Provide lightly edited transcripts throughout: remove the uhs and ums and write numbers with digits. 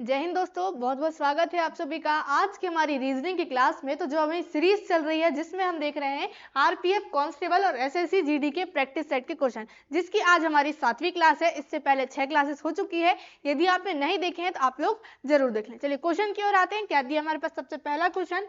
जय हिंद दोस्तों, बहुत बहुत स्वागत है आप सभी का आज की हमारी रीजनिंग की क्लास में। तो जो हमारी सीरीज चल रही है जिसमें हम देख रहे हैं आरपीएफ कांस्टेबल और एसएससी जीडी के प्रैक्टिस सेट के क्वेश्चन, जिसकी आज हमारी 7वीं क्लास है। इससे पहले 6 क्लासेस हो चुकी है। यदि आपने नहीं देखे हैं तो आप लोग जरूर देख लें। चलिए क्वेश्चन की ओर आते हैं। क्या दिया हमारे पास? सबसे पहला क्वेश्चन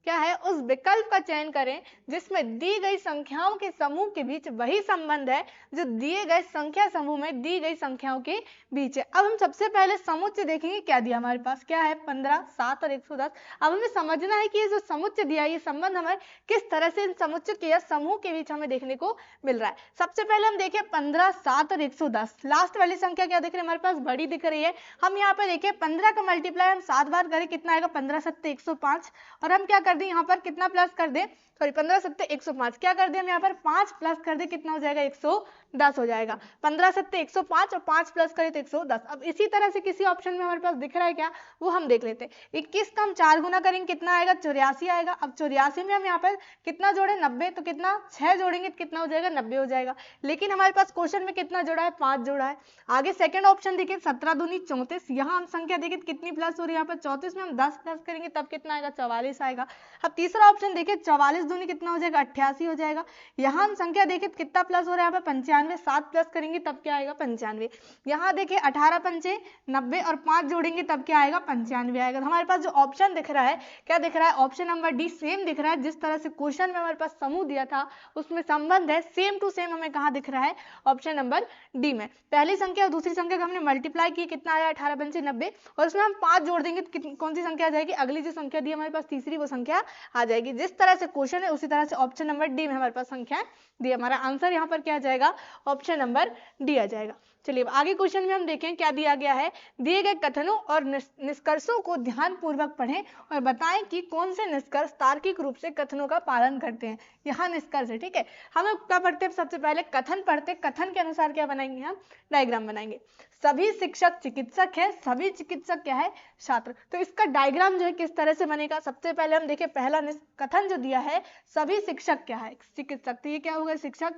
क्या है? उस विकल्प का चयन करें जिसमें दी गई संख्याओं के समूह के बीच वही संबंध है जो दिए गए संख्या समूह में दी गई संख्याओं के बीच है। अब हम सबसे पहले समुच्चय देखेंगे। क्या दिया हमारे पास? क्या है? 15, 7 और 110। अब हमें समझना है कि ये जो समुच्चय दिया है, ये संबंध हमें किस तरह से इन समुच्चय के या समूह के बीच हमें देखने को मिल रहा है। सबसे पहले हम देखें 15, 7 और 110। लास्ट वाली संख्या क्या दिख रही है हमारे पास? बड़ी दिख रही है। हम यहाँ पे देखें 15 का मल्टीप्लाई हम 7 बार करें, कितना आएगा? 15 7 105। और हम क्या कर दें यहाँ पर? कितना प्लस कर दें? सॉरी, 15 7 105। क्या कर दें हम यहाँ पर? 5 प्लस कर दें, कितना हो जाएगा? 110 हो जाएगा। 15 7 105 और 5 प्लस करें तो 110। अब इसी तरह से किसी ऑप्शन में हमारे पास दिख रहा है क्या, वो हम देख लेते हैं। 21 का हम 4 गुना करेंगे, कितना आएगा? 84 आएगा। अब 84 में हम यहाँ पर कितना जोड़े? 90। तो कितना? 6 जोड़ेंगे तो कितना हो जाएगा? 90 हो जाएगा। लेकिन हमारे पास क्वेश्चन में कितना जोड़ा है? 5 जोड़ा है। आगे सेकंड ऑप्शन देखिए, 17 दूनी 34। यहाँ हम संख्या देखिए कितनी प्लस हो रही है? यहाँ पर 34 में हम 10 प्लस करेंगे तब कितना आएगा? 44 आएगा। अब तीसरा ऑप्शन देखिए, 44 दूनी कितना हो जाएगा? 88 हो जाएगा। यहाँ हम संख्या देखिए कितना प्लस हो रहा है? यहाँ पर 95। 7 प्लस करेंगे तब क्या आएगा? 95। यहाँ देखिए 18 पंचे 90 और 5 जोड़ेंगे तब क्या आएगा? 95 आएगा। तो हमारे पास जो ऑप्शन दिख रहा है, क्या दिख रहा है? ऑप्शन नंबर डी सेम दिख रहा है। जिस तरह से क्वेश्चन में हमारे पास समूह दिया था उसमें संबंध है, सेम टू सेम हमें कहाँ दिख रहा है? ऑप्शन नंबर डी में। पहली संख्या और दूसरी संख्या का हमने मल्टीप्लाई किया, कितना आया? 18 पंचे 90। और उसमें हम 5 जोड़ देंगे तो कौन सी संख्या आ जाएगी? अगली जो संख्या दी हमारे पास तीसरी, वो संख्या आ जाएगी। जिस तरह से क्वेश्चन है उसी तरह से ऑप्शन नंबर डी में हमारे पास संख्या दी। हमारा आंसर यहाँ पर क्या आ जाएगा? ऑप्शन नंबर डी आ जाएगा। चलिए आगे क्वेश्चन में हम देखें क्या दिया गया है। दिए गए कथनों और निष्कर्षों को ध्यान पूर्वक पढ़ें और बताएं कि कौन से निष्कर्ष तार्किक रूप से कथनों का पालन करते हैं। यहाँ निष्कर्ष है, ठीक है। हम क्या पढ़ते हैं? सबसे पहले कथन पढ़ते। कथन के अनुसार क्या बनाएंगे? हम डायग्राम बनाएंगे। सभी शिक्षक चिकित्सक है, सभी चिकित्सक क्या है? छात्र। तो इसका डायग्राम जो है किस तरह से बनेगा? सबसे पहले हम देखें पहला कथन जो दिया है, सभी शिक्षक क्या है? चिकित्सक। तो ये क्या होगा? शिक्षक,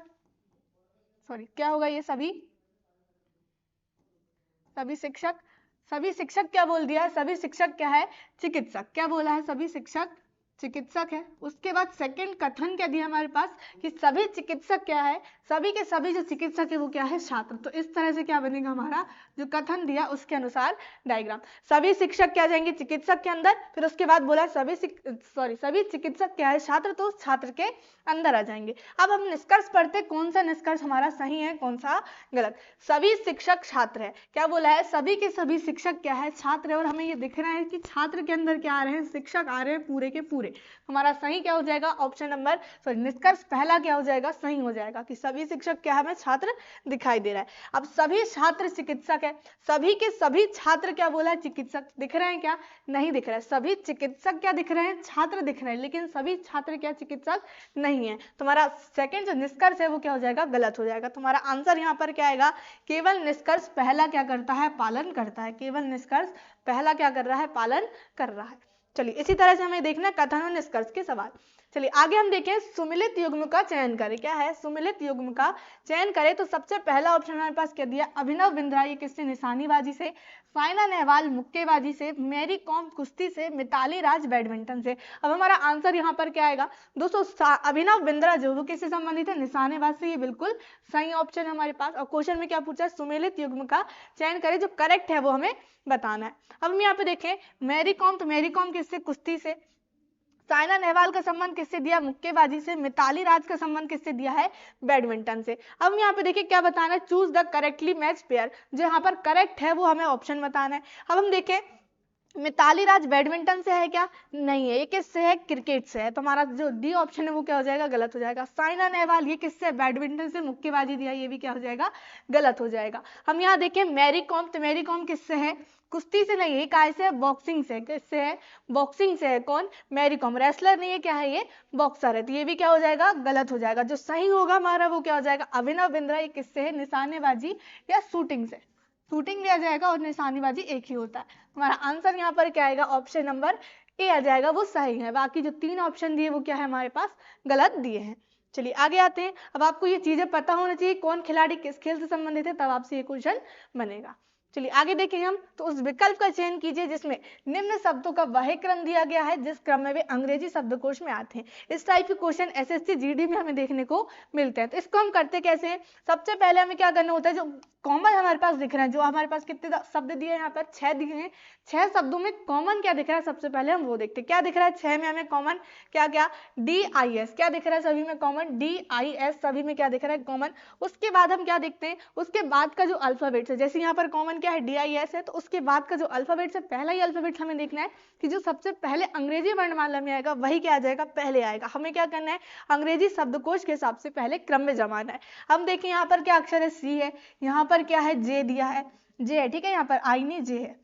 सॉरी क्या होगा ये? सभी शिक्षक। सभी शिक्षक क्या बोल दिया है? सभी शिक्षक क्या है? चिकित्सक। क्या बोला है? सभी शिक्षक चिकित्सक है। उसके बाद सेकंड कथन क्या दिया हमारे पास कि सभी चिकित्सक क्या है? सभी के सभी जो चिकित्सक है वो क्या है? छात्र। तो इस तरह से क्या बनेगा हमारा जो कथन दिया उसके अनुसार डायग्राम। सभी शिक्षक क्या जाएंगे? चिकित्सक के अंदर। फिर उसके बाद बोला सभी चिकित्सक क्या है? छात्र। तो छात्र के अंदर आ जाएंगे। अब हम निष्कर्ष पढ़ते, कौन सा निष्कर्ष हमारा सही है, कौन सा गलत। सभी शिक्षक छात्र है। क्या बोला है? सभी के सभी शिक्षक क्या है? छात्र है। और हमें ये दिख रहा है कि छात्र के अंदर क्या आ रहे हैं? शिक्षक आ रहे हैं पूरे के पूरे। हमारा सही क्या हो जाएगा? ऑप्शन नंबर निष्कर्ष पहला क्या हो जाएगा? सही हो जाएगा कि सभी शिक्षक क्या हमें छात्र दिखाई दे रहा है। अब सभी छात्र चिकित्सक है। सभी के सभी छात्र क्या बोला है? चिकित्सक। दिख रहे हैं क्या? नहीं दिख रहा है। सभी चिकित्सक क्या दिख रहे हैं? छात्र दिख रहे हैं। लेकिन सभी छात्र क्या चिकित्सक नहीं है। तुम्हारा सेकंड जो निष्कर्ष है वो क्या हो जाएगा? गलत हो जाएगा। तुम्हारा आंसर यहाँ पर क्या आएगा? केवल निष्कर्ष पहला क्या करता है? पालन करता है। केवल निष्कर्ष पहला क्या कर रहा है? पालन कर रहा है। चलिए इसी तरह से हमें देखना कथन और निष्कर्ष के सवाल। चलिए आगे हम देखें सुमिलित युग्म का चयन करें। क्या है? सुमिलित युग्म का चयन करें। तो सबसे पहला ऑप्शन हमारे पास क्या दिया? अभिनव बिंद्रा ये किससे? निशानेबाजी से। साइना नेहवाल मुक्केबाजी से। मैरी कॉम कुश्ती से। मिताली राज बैडमिंटन से। अब हमारा आंसर यहाँ पर क्या आएगा? दोस्तों अभिनव बिंद्रा जो वो किससे संबंधित है? निशानेबाज से। ये बिल्कुल सही ऑप्शन है हमारे पास। और क्वेश्चन में क्या पूछा है? सुमेलित युग्म का चयन करें, जो करेक्ट है वो हमें बताना है। अब हम यहाँ पे देखें मैरी कॉम, तो मैरी कॉम किससे? कुश्ती से। साइना नेहवाल का संबंध किससे दिया? मुक्केबाजी से। मिताली राज का संबंध किससे दिया है? बैडमिंटन से। अब हम यहाँ पे देखिए क्या बताना है? Choose the correctly match pair. जो यहाँ पर करेक्ट है वो हमें ऑप्शन बताना है। अब हम देखें मिताली राज बैडमिंटन से है क्या? नहीं है। ये किससे है? क्रिकेट से है। तो हमारा जो डी ऑप्शन है वो क्या हो जाएगा? गलत हो जाएगा। साइना नेहवाल ये किससे? बैडमिंटन से। मुक्केबाजी दिया, ये भी क्या हो जाएगा? गलत हो जाएगा। हम यहाँ देखें मैरी कॉम, तो मैरी कॉम किससे है? कुश्ती से नहीं है। काय से? बॉक्सिंग से। किससे है? बॉक्सिंग से है। कौन? Mary com. रेसलर नहीं है, क्या है ये? बॉक्सर है। तो ये भी क्या हो जाएगा? गलत हो जाएगा। जो सही होगा हमारा वो क्या हो जाएगा? अभिनव बिंद्रा ये किससे है? निशानेबाजी या शूटिंग से। शूटिंग लिया जाएगा और निशानेबाजी एक ही होता है। हमारा आंसर यहाँ पर क्या आएगा? ऑप्शन नंबर ए आ जाएगा, वो सही है। बाकी जो 3 ऑप्शन दिए वो क्या है? हमारे पास गलत दिए हैं। चलिए आगे आते हैं। अब आपको ये चीजें पता होना चाहिए कौन खिलाड़ी किस खेल से संबंधित है, तब आपसे ये क्वेश्चन बनेगा। चलिए आगे देखेंगे हम, तो उस विकल्प का चयन कीजिए जिसमें निम्न शब्दों का वह क्रम दिया गया है जिस क्रम में वे अंग्रेजी शब्दकोश में आते हैं। इस टाइप के क्वेश्चन एसएससी जीडी में हमें देखने को मिलते हैं। तो इसको हम करते कैसे हैं, सबसे पहले हमें क्या करना होता है, जो कॉमन हमारे पास दिख रहा है, जो हमारे पास कितने शब्द दिए हैं यहाँ पर 6 दिए हैं, 6 शब्दों में कॉमन क्या दिख रहा है सबसे पहले हम वो देखते हैं। क्या दिख रहा है 6 में हमें कॉमन, क्या क्या DIS, क्या दिख रहा है सभी में कॉमन, DIS सभी में क्या दिख रहा है कॉमन। उसके बाद हम क्या देखते हैं, उसके बाद का जो अल्फाबेट्स है, जैसे यहाँ पर कॉमन क्या है DIS है, तो उसके बाद का जो अल्फाबेट्स है, पहला ही अल्फाबेट हमें देखना है कि जो सबसे पहले अंग्रेजी वर्णमाला में आएगा वही क्या आ जाएगा, पहले आएगा। हमें क्या करना है, अंग्रेजी शब्दकोश के हिसाब से पहले क्रम में जमाना है। हम देखिए यहाँ पर क्या अक्षर है, C है, यहाँ पर क्या है J दिया है, J है, ठीक है, यहाँ पर I नहीं J है।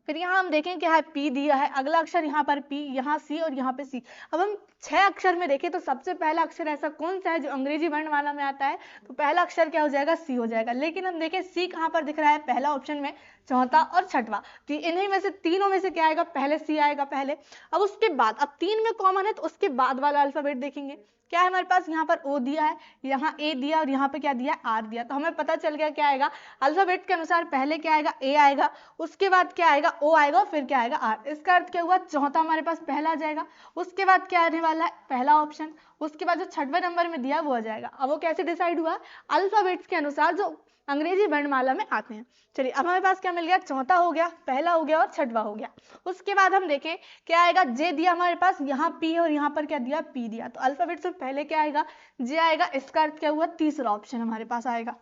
फिर यहाँ हम देखें क्या है P दिया है, अगला अक्षर यहाँ पर P, यहाँ C और यहाँ पे C। अब हम 6 अक्षर में देखें तो सबसे पहला अक्षर ऐसा कौन सा है जो अंग्रेजी वर्णमाला में आता है, तो पहला अक्षर क्या हो जाएगा, C हो जाएगा। लेकिन हम देखें C कहाँ पर दिख रहा है, पहला ऑप्शन में, चौथा और छठवा, तो इन्हीं में से तीनों में से क्या आएगा, पहले C आएगा पहले। अब उसके बाद, अब 3 में कॉमन है तो उसके बाद वाला अल्फाबेट देखेंगे, क्या है हमारे पास, यहाँ पर O दिया है, यहाँ A दिया और यहाँ पे क्या दिया है, R दिया। तो हमें पता चल गया क्या आएगा, अल्फाबेट के अनुसार पहले क्या आएगा, A आएगा, उसके बाद क्या आएगा, O आएगा और फिर क्या आएगा R। इसका अर्थ क्या हुआ, चौथा हमारे पास पहला आ जाएगा, उसके बाद क्या आने वाला है, पहला ऑप्शन, उसके बाद जो 6वें नंबर में दिया वो आ जाएगा। अब वो कैसे डिसाइड हुआ, अल्फाबेट्स के अनुसार जो अंग्रेजी वर्णमाला में आते हैं। चलिए अब हमारे पास क्या मिल गया, चौथा हो गया, पहला हो गया और 6वां हो गया। उसके बाद हम देखें क्या आएगा, J दिया हमारे पास, यहाँ P और यहाँ पर क्या दिया, P दिया, तो अल्फाबेट से पहले क्या आएगा, J आएगा। इसका अर्थ क्या हुआ, तीसरा ऑप्शन हमारे पास आएगा।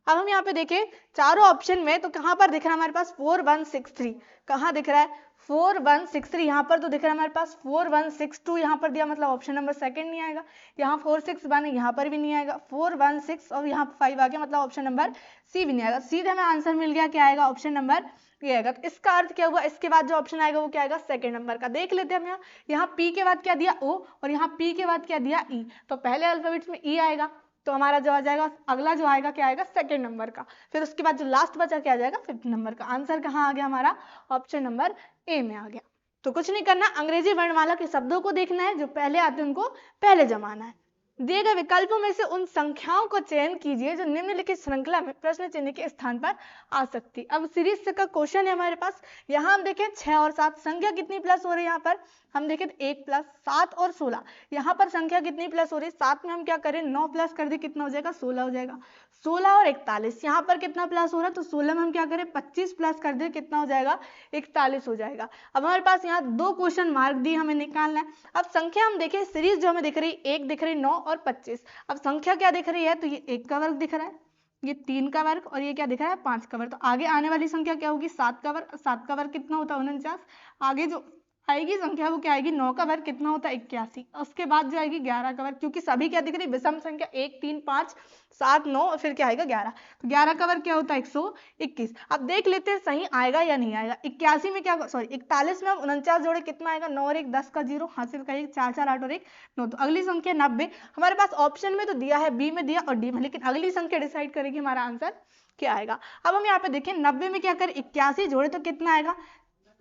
अब हम यहाँ पे देखें चारों ऑप्शन में, तो कहाँ पर दिख रहा है हमारे पास 4163, कहाँ दिख रहा है 4163, यहाँ पर तो दिख रहा है हमारे पास 4162, यहाँ पर दिया मतलब ऑप्शन नंबर सेकंड नहीं आएगा। यहाँ 461 है, यहाँ पर भी नहीं आएगा, 416 और यहाँ 5 आ गया, मतलब ऑप्शन नंबर C भी नहीं आएगा। सीधे हमें आंसर मिल गया, क्या आएगा, ऑप्शन नंबर ये आएगा। तो इसका अर्थ क्या हुआ, इसके बाद जो ऑप्शन आएगा वो क्या आएगा, सेकंड नंबर का। देख लेते हैं हम, यहाँ P के बाद क्या दिया O और यहाँ P के बाद क्या दिया E, तो पहले अल्फाबेट्स में E आएगा, तो हमारा जो आ जाएगा अगला जो आएगा क्या आएगा, सेकंड नंबर का। फिर उसके बाद जो लास्ट बचा क्या आ जाएगा, 5th नंबर का। आंसर कहाँ आ गया हमारा, ऑप्शन नंबर A में आ गया। तो कुछ नहीं करना, अंग्रेजी वर्णमाला के शब्दों को देखना है, जो पहले आते हैं उनको पहले जमाना है। दिए गए विकल्पों में से उन संख्याओं को चयन कीजिए जो निम्नलिखित श्रृंखला में प्रश्न चिन्ह के स्थान पर आ सकती। अब सीरीज का क्वेश्चन है हमारे पास, यहाँ हम देखें 6 और 7, संख्या कितनी प्लस हो रही है, यहाँ पर हम देखें 1 प्लस 7 और 16, यहाँ पर संख्या कितनी प्लस हो रही है, 7 में हम क्या करें 9 प्लस कर दे, कितना हो जाएगा 16 हो जाएगा। 16 और 41, यहाँ पर कितना प्लस हो रहा है, तो 16 में हम क्या करें 25 प्लस कर दे, कितना हो जाएगा 41 हो जाएगा। अब हमारे पास यहाँ 2 क्वेश्चन मार्क दिए, हमें निकालना है। अब संख्या हम देखें, सीरीज जो हमें दिख रही है 1 दिख रही 9 और 25। अब संख्या क्या दिख रही है, तो ये 1 का वर्ग दिख रहा है, ये 3 का वर्ग और ये क्या दिख रहा है 5 का वर्ग। तो आगे आने वाली संख्या क्या होगी 7 का वर्ग, 7 का वर्ग कितना होता है 49। आगे जो आएगी संख्या वो क्या आएगी 9 का वर्ग कितना होता है 81। उसके बाद जो आएगी 11 का वर्ग, क्योंकि सभी क्या दिख रही है विषम संख्या 1 3 5 7 9 और फिर क्या आएगा 11, तो 11 का वर्ग क्या होता है 121। अब देख लेते हैं सही आएगा या नहीं आएगा। 81 में क्या, सॉरी 41 में हम 49 जोड़े कितना आएगा 9 और 1 10 का 0, हासिल का 1 4 4 8 और 1 9। तो अगली संख्या 90, हमारे पास ऑप्शन में तो दिया है बी में दिया और डी में, लेकिन अगली संख्या डिसाइड करेगी हमारा आंसर क्या आएगा। अब हम यहाँ पे देखें 90 में क्या करें 81 जोड़े तो कितना आएगा,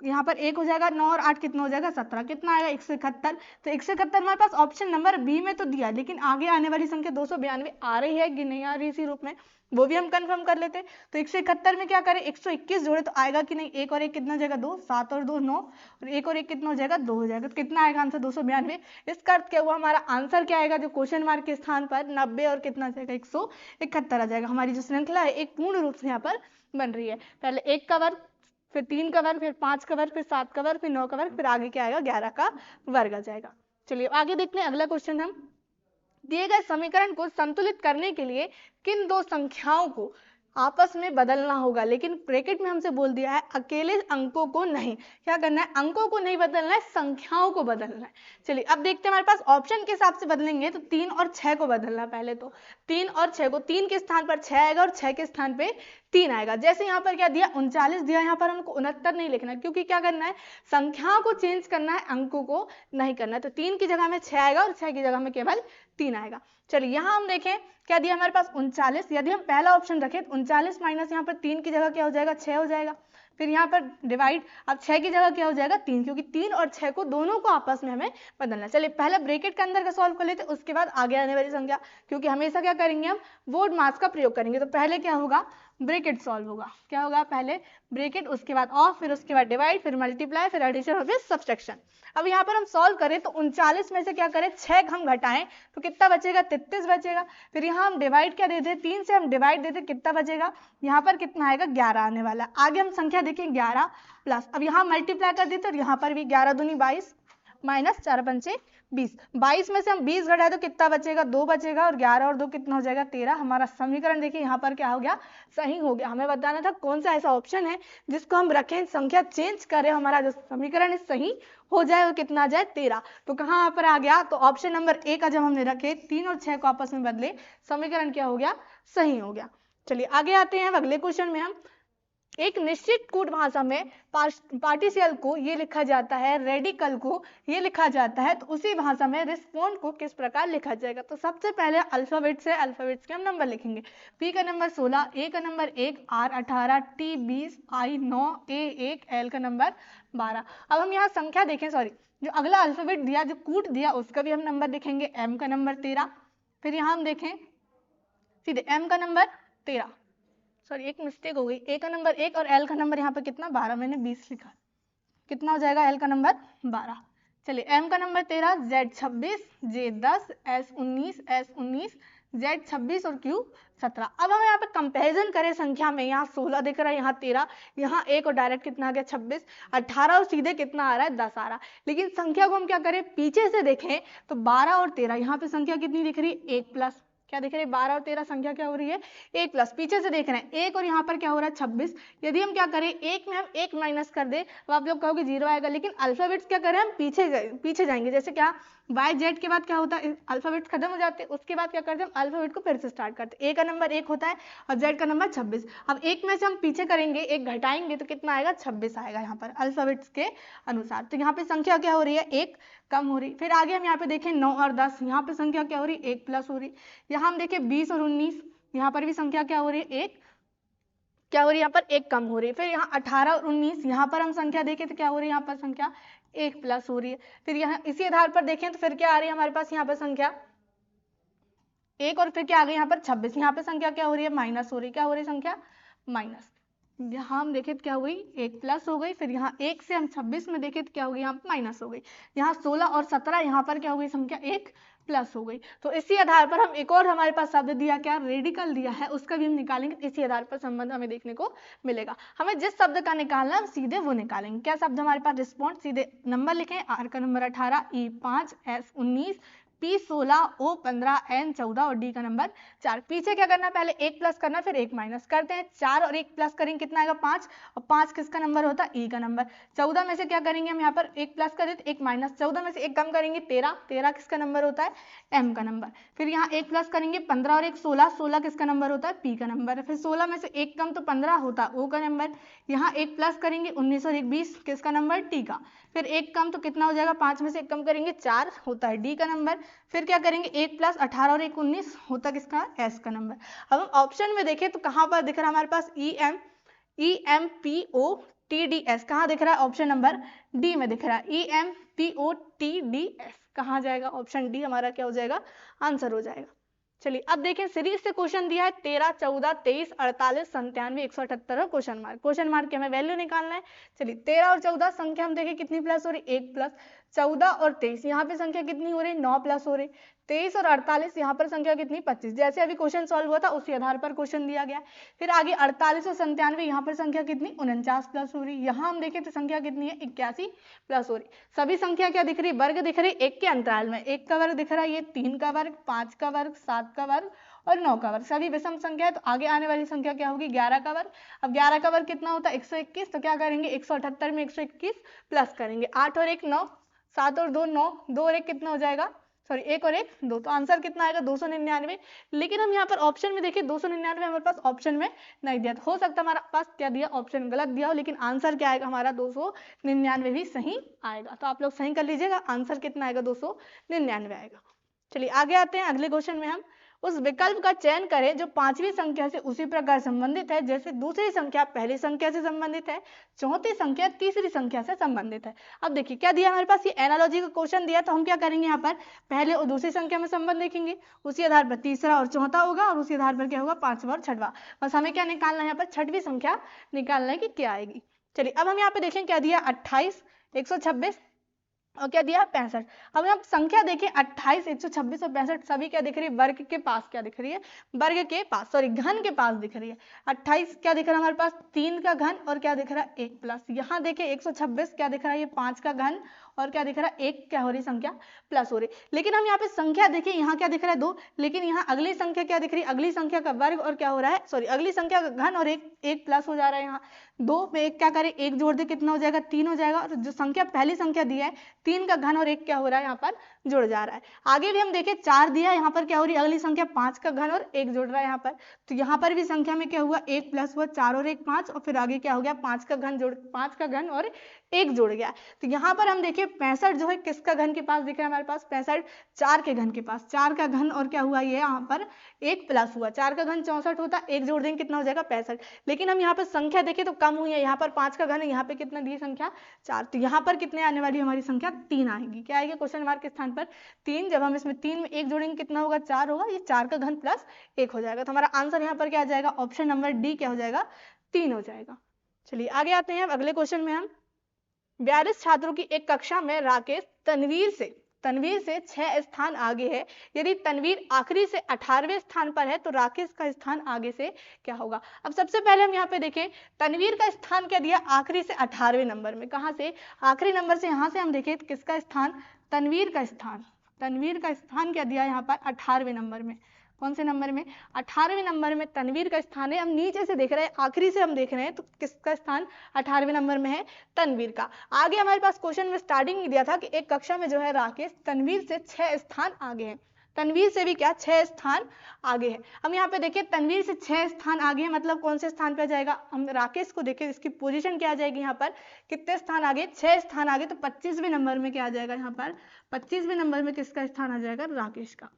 यहाँ पर 1 हो जाएगा 9 और 8 कितना हो जाएगा 17, कितना आएगा 171। तो 171 हमारे पास ऑप्शन नंबर बी में तो दिया, लेकिन आगे आने वाली संख्या 292 आ रही है कि नहीं आ रही इसी रूप में, वो भी हम कंफर्म कर लेते। तो 171 में क्या करें 121 जोड़े तो आएगा कि नहीं, 1 और 1 कितना हो जाएगा 2, 7 और 2 9 और 1 और 1 कितना हो जाएगा 2 हो जाएगा। तो कितना आएगा आंसर 292। इसका अर्थ क्या हुआ, हमारा आंसर क्या आएगा, जो क्वेश्चन मार्क के स्थान पर 90 और कितना जाएगा 171 आ जाएगा। हमारी जो श्रृंखला है एक पूर्ण रूप से यहाँ पर बन रही है, पहले 1 का वर्ग, फिर 3 का वर्ग, फिर 5 का वर्ग, फिर 7 का वर्ग, फिर 9 का वर्ग, फिर आगे क्या आएगा 11 का वर्ग आ जाएगा। चलिए आगे देखते हैं अगला क्वेश्चन। हम दिए गए समीकरण को संतुलित करने के लिए किन 2 संख्याओं को आपस में बदलना होगा, लेकिन ब्रैकेट में हमसे बोल दिया है अकेले अंकों को नहीं, क्या करना है अंकों को नहीं बदलना है, संख्याओं को बदलना है। चलिए अब देखते हैं हमारे पास ऑप्शन के हिसाब से बदलेंगे तो 3 और 6 को बदलना है। पहले तो 3 और 6 को, 3 के स्थान पर 6 आएगा और 6 के स्थान पे 3 आएगा। जैसे यहाँ पर क्या दिया 39 दिया, यहाँ पर हमको 69 नहीं लिखना, क्योंकि क्या करना है संख्याओं को चेंज करना है, अंकों को नहीं करना है। तो 3 की जगह में 6 आएगा और 6 की जगह में केवल 3 आएगा। चलिए यहाँ हम देखें क्या दिया हमारे पास 39, यदि हम पहला ऑप्शन रखें तो 39 माइनस यहाँ पर 3 की जगह क्या हो जाएगा 6 हो जाएगा। फिर यहाँ पर डिवाइड, अब 6 की जगह क्या हो जाएगा 3, क्योंकि 3 और 6 को दोनों को आपस में हमें बदलना। चलिए पहले ब्रैकेट के अंदर का सॉल्व कर लेते, उसके बाद आगे आने वाली संख्या, क्योंकि हमेशा क्या करेंगे हम बोर्ड मास का प्रयोग करेंगे। तो पहले क्या होगा ब्रैकेट सॉल्व होगा। क्या होगा, पहले ब्रैकेट, उसके बाद ऑफ, फिर उसके बाद डिवाइड, फिर मल्टीप्लाई, फिर एडिशन और फिर सब्सट्रैक्शन। अब यहाँ पर हम सॉल्व करें तो 39 में से क्या करें, 6 हम घटाएं तो कितना बचेगा, 33 बचेगा। फिर यहाँ हम डिवाइड क्या देते, 3 से हम डिवाइड देते, कितना बचेगा, यहाँ पर कितना आएगा, 11 आने वाला है। आगे हम संख्या देखें 11 प्लस, अब यहाँ मल्टीप्लाई कर देते और यहाँ पर भी 11 दूनी 22 माइनस 4 पंचे 20। 22 में से हम 20 घटाए तो कितना बचेगा, 2 बचेगा, और 11 और 2 कितना हो जाएगा, 13। हमारा समीकरण देखिए यहाँ पर क्या हो गया, सही हो गया। हमें बताना था कौन सा ऐसा ऑप्शन है जिसको हम रखें, संख्या चेंज करें, हमारा जो समीकरण है सही हो जाए, वो कितना आ जाए, 13। तो कहाँ पर आ गया, तो ऑप्शन नंबर ए का जब हमने रखे 3 और 6 को आपस में बदले, समीकरण क्या हो गया, सही हो गया। चलिए आगे आते हैं अगले क्वेश्चन में। हम एक निश्चित कूट भाषा में पार्टिसियल को ये लिखा जाता है, रेडिकल को ये लिखा जाता है, तो उसी भाषा में रिस्पोंड को किस प्रकार लिखा जाएगा। तो सबसे पहले अल्फाबेट से, अल्फाबेट्स के हम नंबर लिखेंगे। पी का नंबर 16, ए का number 1, R 18, T 20, I 9, A 1, L का नंबर 12। अब हम यहाँ संख्या देखें, सॉरी जो अगला अल्फाबेट दिया, जो कूट दिया, उसका भी हम नंबर लिखेंगे। एम का नंबर 13, फिर यहाँ हम देखें सीधे एम का नंबर 13, सॉरी एक मिस्टेक हो गई, ए का नंबर 1 और एल का नंबर यहाँ पे कितना, 12, मैंने 20 लिखा, कितना हो जाएगा, एल का नंबर 12। चलिए एम का नंबर 13, जेड 26, जे 10, एस 19, जेड 26 और क्यू 17। अब हम यहाँ पे कंपैरिजन करें संख्या में, यहाँ 16 दिख रहा है, यहाँ 13, यहाँ 1 और डायरेक्ट कितना आ गया, 26, 18 और सीधे कितना आ रहा है, 10 आ रहा है। लेकिन संख्या को हम क्या करें, पीछे से देखें तो 12 और 13, यहाँ पे संख्या कितनी दिख रही है, 1 प्लस, क्या दिख रही है, 12 और 13 संख्या क्या हो रही है, 1 प्लस। पीछे से देख रहे हैं 1 और यहाँ पर क्या हो रहा है, 26। यदि हम क्या करें, 1 में हम 1 माइनस कर दे तो आप लोग कहोगे 0 आएगा, लेकिन अल्फाबेट्स क्या करें, हम पीछे जाएंगे। जैसे क्या, बाय जेड के बाद क्या होता है, अल्फाबेट्स खत्म हो जाते हैं, उसके बाद क्या करते हैं, हम अल्फाबेट को फिर से स्टार्ट करते हैं। ए का नंबर 1 होता है और जेड का नंबर 26। अब 1 में से हम पीछे करेंगे, 1 घटाएंगे तो कितना आएगा, 26 आएगा यहाँ पर अल्फाबेट्स के अनुसार। तो यहाँ पे संख्या क्या हो रही है, 1 कम हो रही। फिर आगे हम यहाँ पे देखें 9 और 10, यहाँ पे संख्या क्या हो रही है, 1 प्लस हो रही। यहाँ हम देखें 20 और 19, यहाँ पर भी संख्या क्या हो रही है, 1 क्या हो रही है, यहाँ पर 1 कम हो रही है। फिर यहाँ 18 और 19, यहाँ पर हम संख्या देखें तो क्या हो रही है, यहाँ पर संख्या 1 प्लस हो रही है। फिर यहाँ इसी आधार पर देखें तो फिर क्या आ रही है हमारे पास, यहाँ पर संख्या 1 और फिर क्या आ गई यहाँ पर 26, यहाँ पे संख्या क्या हो रही है, माइनस हो रही है। क्या हो रही है, संख्या माइनस। यहाँ हम देखें तो क्या हो गई, 1 प्लस हो गई। फिर यहाँ 1 से हम 26 में देखें तो क्या हो गई, यहाँ माइनस हो गई। यहाँ 16 और 17, यहाँ पर क्या हो गई, संख्या 1 प्लस हो गई। तो इसी आधार पर हम एक और हमारे पास शब्द दिया, क्या रेडिकल दिया है, उसका भी हम निकालेंगे। इसी आधार पर संबंध हमें देखने को मिलेगा। हमें जिस शब्द का निकालना है हम सीधे वो निकालेंगे। क्या शब्द हमारे पास, रिस्पॉन्ड, सीधे नंबर लिखें। आर का नंबर 18, ई 5, एस 19, पी 16, ओ 15, एन 14 और डी का नंबर 4। पीछे क्या करना है, पहले 1 प्लस करना, फिर 1 माइनस करते हैं। 4 और 1 प्लस करेंगे कितना आएगा, 5, और 5 किसका नंबर होता है, ई का नंबर। 14 में से क्या करेंगे हम, यहाँ पर 1 प्लस करें तो 1 माइनस, 14 में से 1 कम करेंगे, 13, 13 किसका नंबर होता है, एम का नंबर। फिर यहाँ 1 प्लस करेंगे, 15 और 1 16, 16 किसका नंबर होता है, पी का नंबर। फिर 16 में से 1 कम तो 15 होता है ओ का नंबर। यहाँ 1 प्लस करेंगे, 19 और 1 20 किसका नंबर, टी का। फिर 1 कम तो कितना हो जाएगा, 5 में से 1 कम करेंगे, 4 होता है डी का नंबर। फिर क्या करेंगे, 1 प्लस 18 और 1 19 होता किसका, एस का नंबर। अब हम ऑप्शन में देखें तो कहाँ पर दिख रहा है हमारे पास, E M P O T D S, कहाँ दिख रहा है, ऑप्शन नंबर डी में दिख रहा है। E M P O T D S कहाँ जाएगा, ऑप्शन डी हमारा क्या हो जाएगा, आंसर हो जाएगा। चलिए अब देखें, सीरीज से क्वेश्चन दिया है 13, 14, 23, 48, 97, 178 और क्वेश्चन मार्क की हमें वैल्यू निकालना है। चलिए 13 और 14 संख्या हम देखें कितनी प्लस हो रही, 1 प्लस। 14 और 23 यहाँ पे संख्या कितनी हो रही, 9 प्लस हो रही। 23 और 48 यहाँ पर संख्या कितनी, 25। जैसे अभी क्वेश्चन सॉल्व हुआ था उसी आधार पर क्वेश्चन दिया गया। फिर आगे 48 और 97, यहाँ पर संख्या कितनी, 49 प्लस हो रही। यहाँ हम देखें तो संख्या कितनी है, 81 प्लस हो रही। सभी संख्या क्या दिख रही, वर्ग दिख रही, 1 के अंतराल में। 1 का वर्ग दिख रहा है, ये 3 का वर्ग, 5 का वर्ग, 7 का वर्ग और 9 का वर्ग। सभी विषम संख्या है तो आगे आने वाली संख्या क्या होगी, 11 का वर्ग। अब 11 का वर्ग कितना होता है, 121। तो क्या करेंगे, 178 में 121 प्लस करेंगे। 8 और 1 9, 7 और 2 9, 2 और 1 कितना हो जाएगा, सॉरी 1 और 1 2, तो आंसर कितना आएगा, 299। लेकिन हम यहाँ पर ऑप्शन में देखिए 299 हमारे पास ऑप्शन में नहीं दिया, तो हो सकता है हमारा पास क्या दिया, ऑप्शन गलत दिया हो, लेकिन आंसर क्या आएगा हमारा, 299 भी सही आएगा। तो आप लोग सही कर लीजिएगा, आंसर कितना आएगा, 299 आएगा। चलिए आगे आते हैं अगले क्वेश्चन में। हम उस विकल्प का चयन करें जो पांचवी संख्या से उसी प्रकार संबंधित है जैसे दूसरी संख्या पहली संख्या से संबंधित है, चौथी संख्या तीसरी संख्या से संबंधित है। अब देखिए क्या दिया हमारे पास, ये एनालॉजी का क्वेश्चन दिया, तो हम क्या करेंगे, यहाँ पर पहले और दूसरी संख्या में संबंध देखेंगे, उसी आधार पर तीसरा और चौथा होगा, और उसी आधार पर क्या होगा, पांचवा और छठवा। बस हमें क्या निकालना है, यहाँ पर छठवीं संख्या निकालना है कि क्या आएगी। चलिए अब हम यहाँ पे देखें क्या दिया, 28, 126 और क्या दिया, 65। अब हम संख्या देखें 28, 126 और 65 सभी क्या दिख रही है, वर्ग के पास क्या दिख रही है, वर्ग के पास, सॉरी घन के पास दिख रही है। 28 क्या दिख रहा है हमारे पास, 3 का घन, और क्या दिख रहा है, 1 प्लस। यहाँ देखें 126 क्या दिख रहा है, ये 5 का घन, और क्या दिख रहा है, 1 क्या हो रही संख्या प्लस हो रही। लेकिन हम यहाँ पे संख्या देखें, यहाँ क्या दिख रहा है 2, लेकिन यहाँ अगली संख्या क्या दिख रही है, अगली संख्या का वर्ग और क्या हो रहा है, सॉरी अगली संख्या का घन और 1 प्लस हो जा रहा है। यहाँ 2 में 1 क्या करें, 1 जोड़ दे कितना हो जाएगा, 3 हो जाएगा। और जो संख्या पहली संख्या दी है 3 का घन और 1 क्या हो रहा है, यहाँ पर जुड़ जा रहा है। आगे भी हम देखें 4 दिया है, यहाँ पर क्या हो रही है, अगली संख्या 5 का घन और 1 जुड़ रहा है यहाँ पर। तो यहाँ पर भी संख्या में क्या हुआ, 1 प्लस हुआ, 4 और 1 5, और फिर आगे क्या हो गया, 5 का घन और 1 जुड़ गया। तो यहाँ पर हम देखें 65 जो है किसका घन के पास दिख रहा है हमारे पास, 65 4 के घन के पास, 4 का घन और क्या हुआ, ये यहाँ पर 1 प्लस हुआ, 4 का घन 64 होता, 1 जोड़ देंगे कितना हो जाएगा, 65। लेकिन हम यहाँ पर संख्या देखें तो कम हुई है, यहाँ पर 5 का घन है, यहाँ पे कितना दी संख्या 4, तो यहाँ पर कितने आने वाली हमारी संख्या 3 आएगी। क्या आएगी, क्वेश्चन मार्क के स्थान पर 3। जब हम इसमें 3 में 1 जोड़ेंगे कितना होगा, 4 होगा, ये 4 का घन प्लस 1 हो जाएगा। तो हमारा आंसर यहाँ पर क्या आ जाएगा, ऑप्शन नंबर डी क्या हो जाएगा, 3 हो जाएगा। चलिए आगे आते हैं, अब अगले क्वेश्चन में हम 42 छात्रों की एक कक्षा में राकेश तनवीर से 6 स्थान आगे है। यदि तनवीर आखिरी से 18वें स्थान पर है तो राकेश का स्थान आगे से क्या होगा। अब सबसे पहले हम यहाँ पे देखें, तनवीर का स्थान क्या दिया, आखिरी से 18वें नंबर में। कहाँ से, आखिरी नंबर से, यहाँ से हम देखें तो किसका स्थान, तनवीर का स्थान क्या दिया यहाँ पर 18वें नंबर में। कौन से नंबर में, 18वें नंबर में तनवीर का स्थान है। हम नीचे से देख रहे हैं, आखिरी से हम देख रहे हैं, तो किसका स्थान 18वें नंबर में है, तनवीर का। आगे हमारे पास क्वेश्चन में स्टार्टिंग में दिया था कि एक कक्षा में जो है राकेश तनवीर से 6 स्थान आगे है, तनवीर से भी क्या 6 स्थान आगे है। हम यहाँ पे देखिए तनवीर से 6 स्थान आगे है, मतलब कौन से स्थान पे जाएगा, हम राकेश को देखें इसकी पोजीशन क्या आ जाएगी, यहाँ पर कितने स्थान आगे, 6 स्थान आगे, तो 25वें नंबर में क्या आ जाएगा, यहाँ पर 25वें नंबर में किसका स्थान आ जाएगा, राकेश का।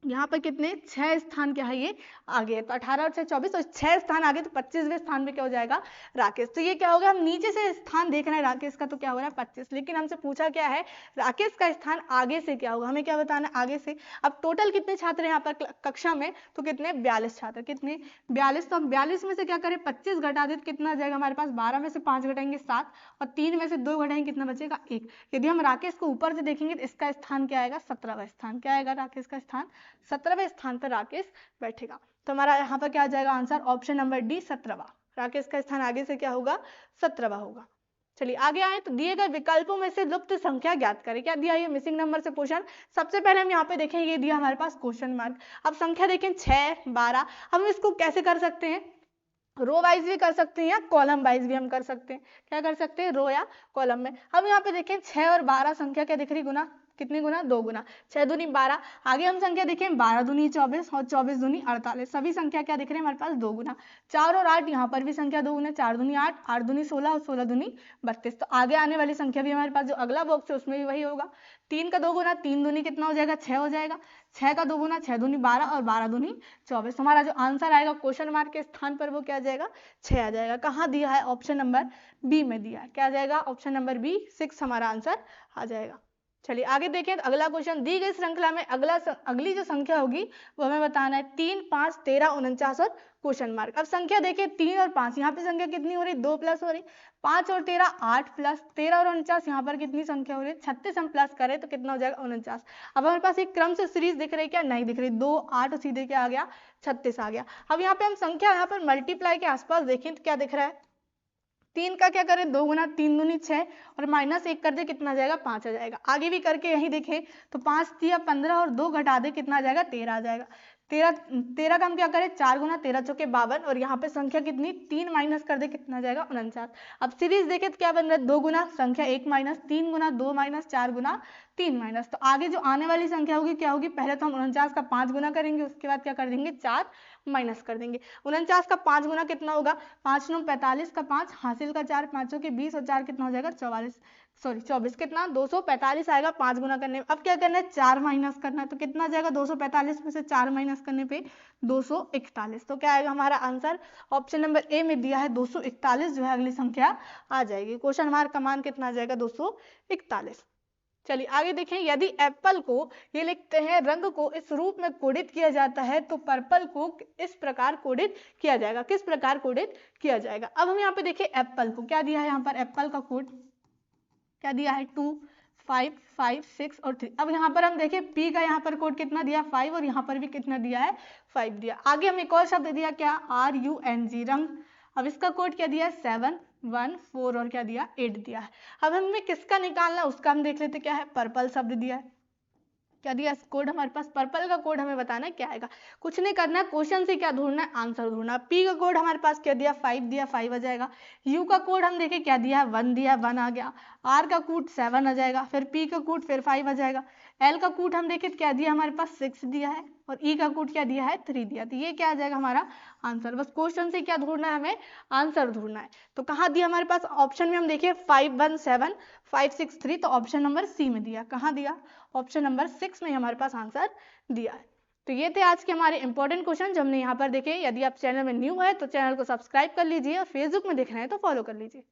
यहाँ पर कितने 6 स्थान क्या है ये आगे है, तो 18 और 6 24, तो 6 स्थान आगे, तो 25वें स्थान पे क्या हो जाएगा, राकेश। तो ये क्या होगा, हम नीचे से स्थान देख रहे हैं राकेश का, तो क्या हो रहा है 25, लेकिन हमसे पूछा क्या है, राकेश का स्थान आगे से क्या होगा, हमें क्या बताना है, आगे से। अब टोटल कितने छात्र हैं यहाँ पर कक्षा में, तो कितने 42 छात्र, कितने 42, तो हम 42 में से क्या करें 25 घटा दे तो कितना आ जाएगा हमारे पास, 12 में से 5 घटाएंगे 7, और 3 में से 2 घटाएंगे कितना बचेगा 1। यदि हम राकेश को ऊपर से देखेंगे तो इसका स्थान क्या आएगा, 17वां स्थान। क्या आएगा, राकेश का स्थान 17वें स्थान पर राकेश बैठेगा। तो हमारा यहाँ पर क्या आ जाएगा आंसर, ऑप्शन नंबर डी 17वां। राकेश का स्थान आगे से क्या होगा, 17वां होगा। चलिए आगे आए, तो दिए गए विकल्पों में से लुप्त संख्या ज्ञात करें। क्या दिया, ये मिसिंग नंबर से क्वेश्चन। सबसे पहले हम यहाँ पे देखें, ये दिया हमारे पास क्वेश्चन मार्क। अब संख्या देखें 6, 12, हम इसको कैसे कर सकते हैं, रो वाइज भी कर सकते हैं या कॉलम वाइज भी हम कर सकते हैं। क्या कर सकते हैं, रो या कॉलम में। अब यहाँ पे देखें 6 और 12 संख्या क्या दिख रही, गुना, कितने गुना, 2 गुना, 6 दूनी 12। आगे हम संख्या देखें 12 दूनी 24 और 24 दूनी 48, सभी संख्या क्या दिख रहे हैं हमारे पास 2 गुना। 4 और 8 यहाँ पर भी संख्या 2 गुना, 4 दूनी 8, 8 दूनी 16 और 16 दूनी 32। तो आगे आने वाली संख्या भी हमारे पास जो अगला बॉक्स है उसमें भी वही होगा। 3 का 2 गुना, 3 दूनी कितना हो जाएगा, 6 हो जाएगा। 6 का 2 गुना, 6 दूनी 12 और 12 दूनी 24। हमारा जो आंसर आएगा क्वेश्चन मार्क के स्थान पर वो क्या आ जाएगा, 6 आ जाएगा। कहाँ दिया है, ऑप्शन नंबर बी में दिया है। क्या आ जाएगा, ऑप्शन नंबर बी 6 हमारा आंसर आ जाएगा। चलिए आगे देखें, तो अगला क्वेश्चन, दी गई श्रृंखला में अगली जो संख्या होगी वो हमें बताना है। 3, 5, 13, 49 और क्वेश्चन मार्क। अब संख्या देखिए 3 और 5, यहाँ पे संख्या कितनी हो रही, 2 प्लस हो रही। 5 और 13 8 प्लस, 13 और 49 यहाँ पर कितनी संख्या हो रही है, 36 हम प्लस करें तो कितना हो जाएगा 49। अब हमारे पास एक क्रम से सीरीज दिख रही है, क्या नहीं दिख रही, 2 8 सीधे क्या आ गया 36 आ गया। अब यहाँ पे हम संख्या यहाँ पर मल्टीप्लाई के आसपास देखें तो क्या दिख रहा है, 3 का क्या करें 2 गुना, 3 दूनी 6 और -1 कर दे कितना आ जाएगा 5 आ जाएगा। आगे भी करके यही देखें तो 5 दिया 15 और 2 घटा दे कितना आ जाएगा 13 आ जाएगा। 13 का हम क्या करें 4 गुना 13 चौके 52 और यहाँ पे संख्या कितनी 3 माइनस कर दे कितना आ जाएगा 49। अब सीरीज देखें तो क्या बन रहा है 2 गुना संख्या 1 माइनस 3 गुना 2 माइनस 4 गुना 3 माइनस, तो आगे जो आने वाली संख्या होगी क्या होगी, पहले तो हम 49 का 5 गुना करेंगे, उसके बाद क्या कर देंगे 4 माइनस कर देंगे। 49 का 5 गुना कितना होगा, 5 9 45 का 5 हासिल का 4 5 के 20 और 4 कितना हो जाएगा 24 कितना 245 आएगा 5 गुना करने में। अब क्या करना है 4 माइनस करना है, तो कितना आ जाएगा 245 में से 4 माइनस करने पे 241। तो क्या आएगा हमारा आंसर, ऑप्शन नंबर ए में दिया है 241 जो है अगली संख्या आ जाएगी। क्वेश्चन हमारा का मान कितना आ जाएगा 241। चलिए आगे देखें, यदि एप्पल को ये लिखते हैं रंग को इस रूप में कोडित किया जाता है तो पर्पल को इस प्रकार कोडित किया जाएगा, किस प्रकार कोडित किया जाएगा। अब हम यहाँ पे देखें एप्पल को क्या दिया है, यहाँ पर एप्पल का कोड क्या दिया है 2 5 5 6 और 3। अब यहाँ पर हम देखें पी का यहाँ पर कोड कितना दिया 5 और यहाँ पर भी कितना दिया है 5 दिया। आगे हम एक और शब्द दिया क्या RUNG रंग, अब इसका कोड क्या दिया है 7 1 4 और क्या दिया 8 दिया है। अब हमें किसका निकालना है उसका हम देख लेते क्या है, पर्पल शब्द दिया है, क्या दिया कोड हमारे पास, पर्पल का कोड हमें बताना है क्या आएगा, कुछ नहीं करना है, क्वेश्चन से क्या ढूंढना है आंसर ढूंढना। पी का कोड हमारे पास क्या दिया 5 दिया 5 आ जाएगा। यू का कोड हम देखें क्या दिया 1 दिया 1 आ गया। आर का कोड 7 आ जाएगा, फिर पी का कोड फिर 5 आ जाएगा। एल का कोड हम देखें क्या दिया हमारे पास 6 दिया है और ई का कोड क्या दिया है 3 दिया। तो ये क्या आ जाएगा हमारा आंसर, बस क्वेश्चन से क्या ढूंढना है हमें आंसर ढूंढना है। तो कहाँ दिया हमारे पास ऑप्शन में हम देखिए 5 1 7 5 6 3, तो ऑप्शन नंबर सी में दिया, कहाँ दिया ऑप्शन नंबर 6 में हमारे पास आंसर दिया है। तो ये थे आज के हमारे इंपॉर्टेंट क्वेश्चन जो हमने यहाँ पर देखे। यदि आप चैनल में न्यू है तो चैनल को सब्सक्राइब कर लीजिए और फेसबुक में देख रहे हैं तो फॉलो कर लीजिए।